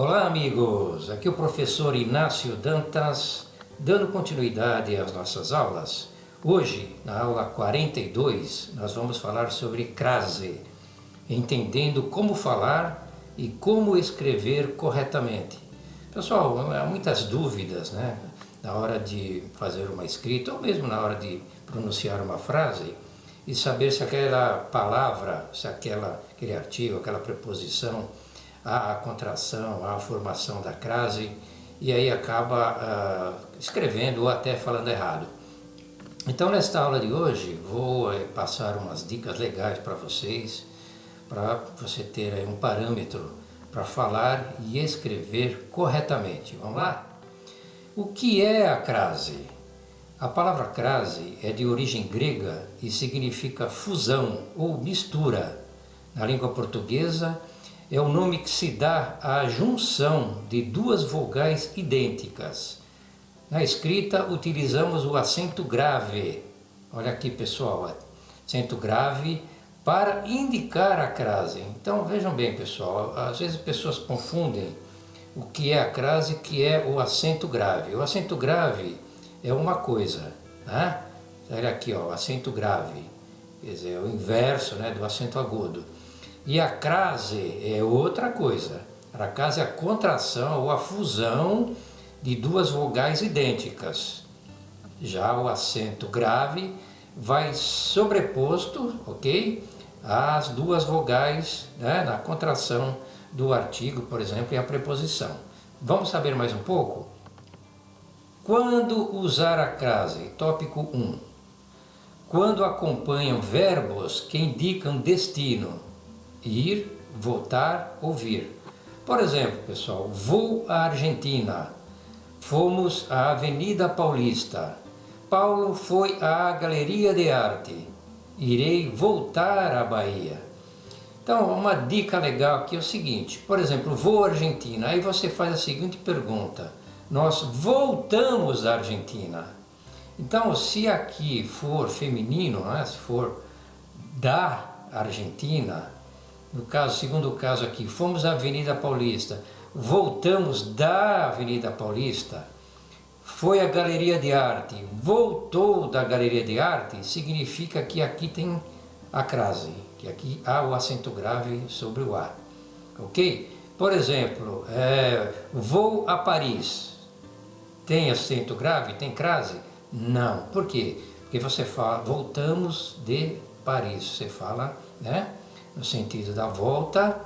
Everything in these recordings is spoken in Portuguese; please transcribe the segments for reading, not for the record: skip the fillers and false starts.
Olá amigos, aqui é o professor Inácio Dantas, dando continuidade às nossas aulas. Hoje, na aula 42, nós vamos falar sobre crase, entendendo como falar e como escrever corretamente. Pessoal, há muitas dúvidas, né, na hora de fazer uma escrita ou mesmo na hora de pronunciar uma frase e saber se aquela palavra, se aquele artigo, aquela preposição, há a contração, há a formação da crase e aí acaba escrevendo ou até falando errado. Então nesta aula de hoje vou passar umas dicas legais para você ter aí um parâmetro para falar e escrever corretamente. Vamos lá? O que é a crase? A palavra crase é de origem grega e significa fusão ou mistura. Na língua portuguesa, é o nome que se dá à junção de duas vogais idênticas. Na escrita, utilizamos o acento grave. Olha aqui, pessoal, acento grave para indicar a crase. Então, vejam bem, pessoal, às vezes as pessoas confundem o que é a crase, que é o acento grave. O acento grave é uma coisa, né? Olha aqui, ó, o acento grave, quer dizer, é o inverso, né, do acento agudo. E a crase é outra coisa. A crase é a contração ou a fusão de duas vogais idênticas. Já o acento grave vai sobreposto, ok, às duas vogais, né, na contração do artigo, por exemplo, e a preposição. Vamos saber mais um pouco? Quando usar a crase? Tópico 1. Quando acompanham verbos que indicam destino. Ir, voltar, ouvir. Por exemplo, pessoal, vou à Argentina. Fomos à Avenida Paulista. Paulo foi à Galeria de Arte. Irei voltar à Bahia. Então, uma dica legal aqui é o seguinte, por exemplo, vou à Argentina, aí você faz a seguinte pergunta: nós voltamos à Argentina. Então, se aqui for feminino, né, se for da Argentina, no caso, segundo caso aqui, fomos à Avenida Paulista, voltamos da Avenida Paulista, foi à Galeria de Arte, voltou da Galeria de Arte, significa que aqui tem a crase, que aqui há o acento grave sobre o A, ok? Por exemplo, vou a Paris, tem acento grave, tem crase? Não. Por quê? Porque você fala, voltamos de Paris, você fala, né, no sentido da volta,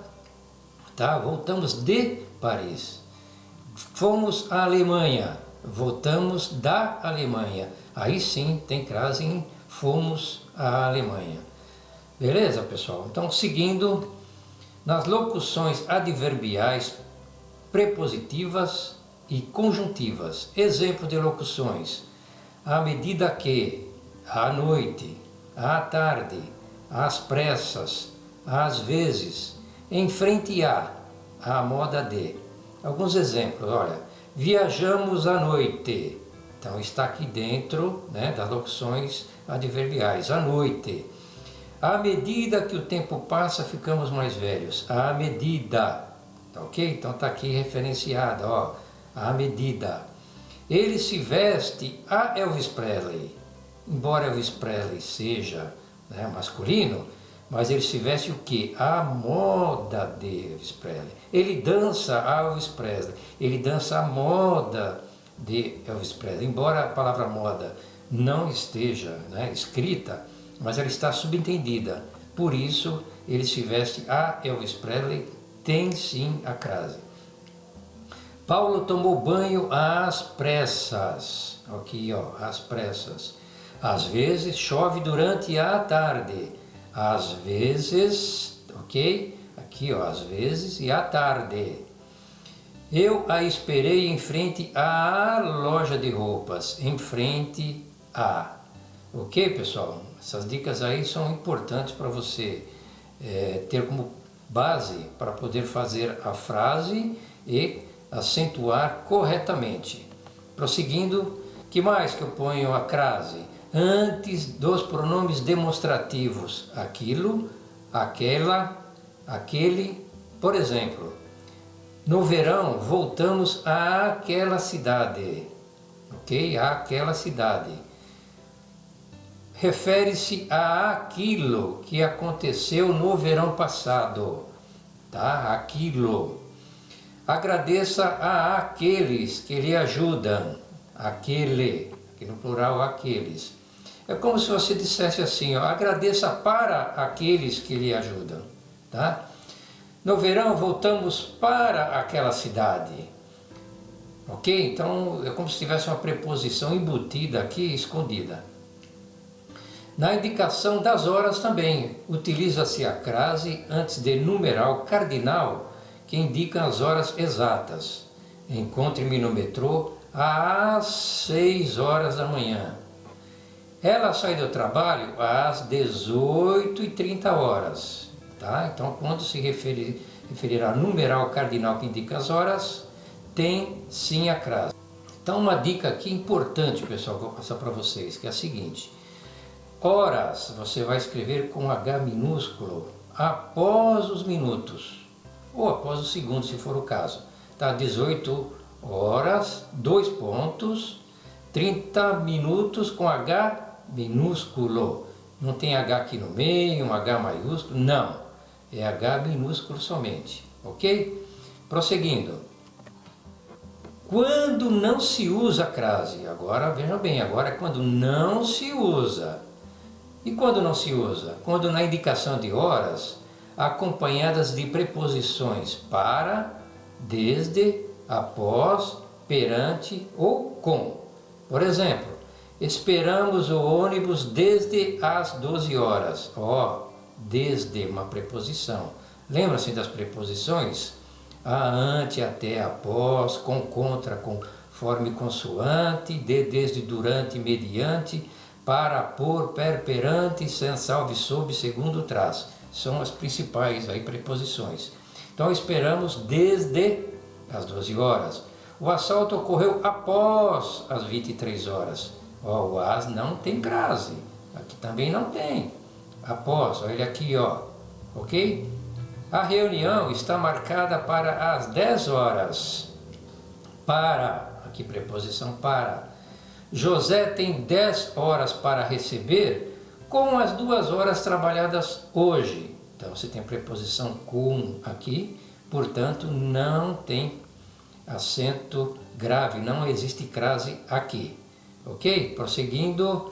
tá? Voltamos de Paris. Fomos à Alemanha, voltamos da Alemanha. Aí sim tem crase em fomos à Alemanha. Beleza, pessoal? Então, seguindo, nas locuções adverbiais, prepositivas e conjuntivas. Exemplo de locuções: à medida que, à noite, à tarde, às pressas, às vezes, em frente à moda de. Alguns exemplos, olha, viajamos à noite. Então está aqui dentro, né, das locuções adverbiais, à noite. À medida que o tempo passa, ficamos mais velhos. À medida, tá ok? Então está aqui referenciada, ó, à medida. Ele se veste a Elvis Presley. Embora Elvis Presley seja, né, masculino, mas ele se veste o que? A moda de Elvis Presley. Ele dança a Elvis Presley. Ele dança a moda de Elvis Presley. Embora a palavra moda não esteja, né, escrita, mas ela está subentendida. Por isso, ele se veste a Elvis Presley, tem sim a crase. Paulo tomou banho às pressas. Aqui, ó, às pressas. Às vezes chove durante a tarde. Às vezes, ok? Aqui, ó, às vezes e à tarde. Eu a esperei em frente à loja de roupas. Em frente a. Ok, pessoal? Essas dicas aí são importantes para você ter como base para poder fazer a frase e acentuar corretamente. Prosseguindo, que mais que eu ponho a crase? Antes dos pronomes demonstrativos, aquilo, aquela, aquele. Por exemplo, No verão, voltamos àquela cidade. Ok? Àquela cidade. Refere-se àquilo que aconteceu no verão passado. Tá? Aquilo. Agradeça àqueles que lhe ajudam. Aquele, aqui no plural, aqueles. É como se você dissesse assim, ó, agradeça para aqueles que lhe ajudam. Tá? No verão, voltamos para aquela cidade. Ok? Então, é como se tivesse uma preposição embutida aqui, escondida. Na indicação das horas também, utiliza-se a crase antes de numeral cardinal, que indica as horas exatas. Encontre-me no metrô às 6 horas da manhã. Ela sai do trabalho às 18h30. Tá? Então, quando se referir a numeral cardinal que indica as horas, tem sim a crase. Então, uma dica aqui importante, pessoal, que eu vou passar para vocês, que é a seguinte. Horas, você vai escrever com H minúsculo após os minutos, ou após os segundos, se for o caso. Tá? 18 horas, 2 pontos, 30 minutos com H minúsculo. Não tem H aqui no meio, um H maiúsculo, não. É H minúsculo somente, ok? Prosseguindo. Quando não se usa a crase, agora vejam bem, agora é quando não se usa. E quando não se usa? Quando na indicação de horas, acompanhadas de preposições para, desde, após, perante ou com. Por exemplo, esperamos o ônibus desde as 12 horas. Ó, desde, uma preposição. Lembra-se das preposições? A, ante, até, após, com, contra, conforme, consoante, de, desde, durante, mediante, para, por, per, perante, sem, salve, sob, segundo, traz. São as principais aí preposições. Então esperamos desde as 12 horas. O assalto ocorreu após as 23 horas. Ó, o as não tem crase. Aqui também não tem. Após, olha aqui, ó. Ok? A reunião está marcada para as 10 horas. Para, aqui preposição para. José tem 10 horas para receber com as 2 horas trabalhadas hoje. Então você tem a preposição com aqui, portanto não tem acento grave, não existe crase aqui. Ok? Prosseguindo,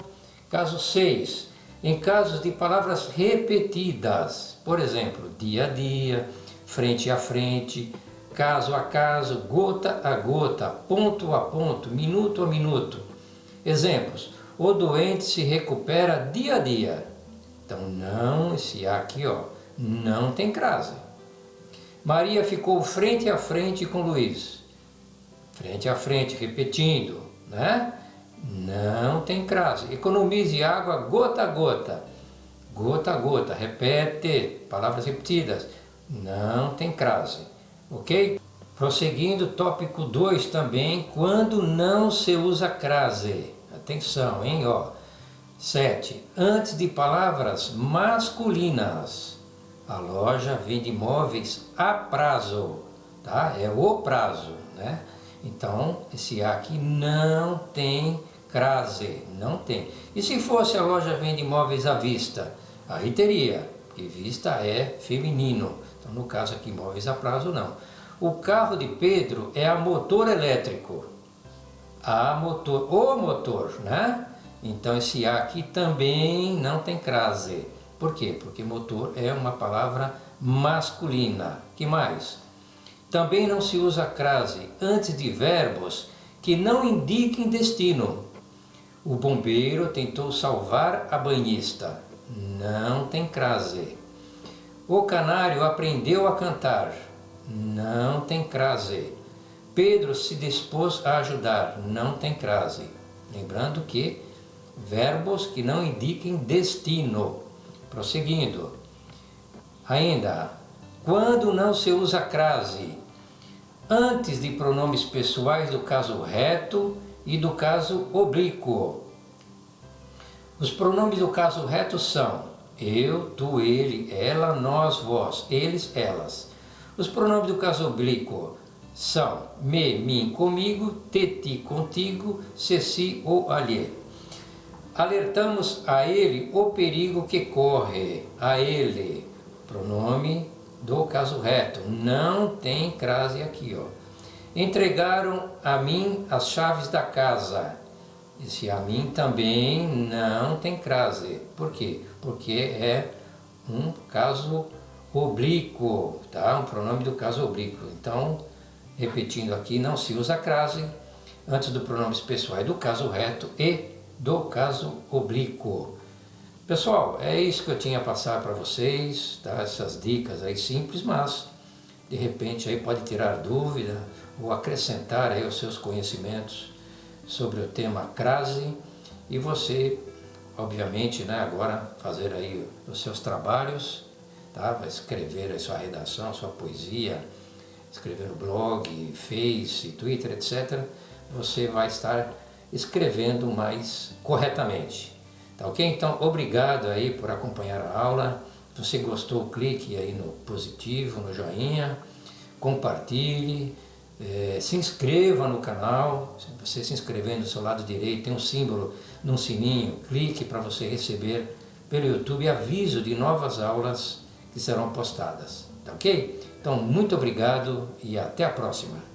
caso 6. Em casos de palavras repetidas, por exemplo, dia a dia, frente a frente, caso a caso, gota a gota, ponto a ponto, minuto a minuto. Exemplos, o doente se recupera dia a dia. Então não, esse A aqui, ó, não tem crase. Maria ficou frente a frente com Luiz. Frente a frente, repetindo, né? Não tem crase. Economize água gota a gota. Gota a gota, repete, palavras repetidas. Não tem crase, ok? Prosseguindo, tópico 2 também, quando não se usa crase. Atenção, hein, ó. 7. Antes de palavras masculinas. A loja vende móveis a prazo, tá? É o prazo, né? Então, esse A aqui não tem crase, não tem. E se fosse a loja vende móveis à vista? Aí teria, porque vista é feminino. Então, no caso aqui, móveis a prazo, não. O carro de Pedro é a motor elétrico. A motor, o motor, né? Então, esse A aqui também não tem crase. Por quê? Porque motor é uma palavra masculina. Que mais? Também não se usa crase antes de verbos que não indiquem destino. O bombeiro tentou salvar a banhista. Não tem crase. O canário aprendeu a cantar. Não tem crase. Pedro se dispôs a ajudar. Não tem crase. Lembrando que verbos que não indiquem destino. Prosseguindo. Ainda, quando não se usa crase antes de pronomes pessoais do caso reto e do caso oblíquo. Os pronomes do caso reto são eu, tu, ele, ela, nós, vós, eles, elas. Os pronomes do caso oblíquo, são me, mim, comigo, te, ti, contigo, se, si ou alhe. Alertamos a ele o perigo que corre, a ele, pronome do caso reto, não tem crase aqui, ó. Entregaram a mim as chaves da casa. Esse a mim também não tem crase. Por quê? Porque é um caso oblíquo, tá? Um pronome do caso oblíquo. Então, repetindo aqui, não se usa crase antes do pronomes pessoais do caso reto e do caso oblíquo. Pessoal, é isso que eu tinha a passar para vocês, tá? Essas dicas aí simples, mas de repente aí pode tirar dúvida ou acrescentar aí os seus conhecimentos sobre o tema crase e você, obviamente, né, agora fazer aí os seus trabalhos, tá? Vai escrever a sua redação, a sua poesia, escrever no blog, Face, Twitter, etc. Você vai estar escrevendo mais corretamente. Tá ok? Então, obrigado aí por acompanhar a aula. Se você gostou, clique aí no positivo, no joinha, compartilhe, se inscreva no canal. Se você se inscrever no seu lado direito, tem um símbolo num sininho, clique para você receber pelo YouTube aviso de novas aulas que serão postadas. Tá ok? Então, muito obrigado e até a próxima.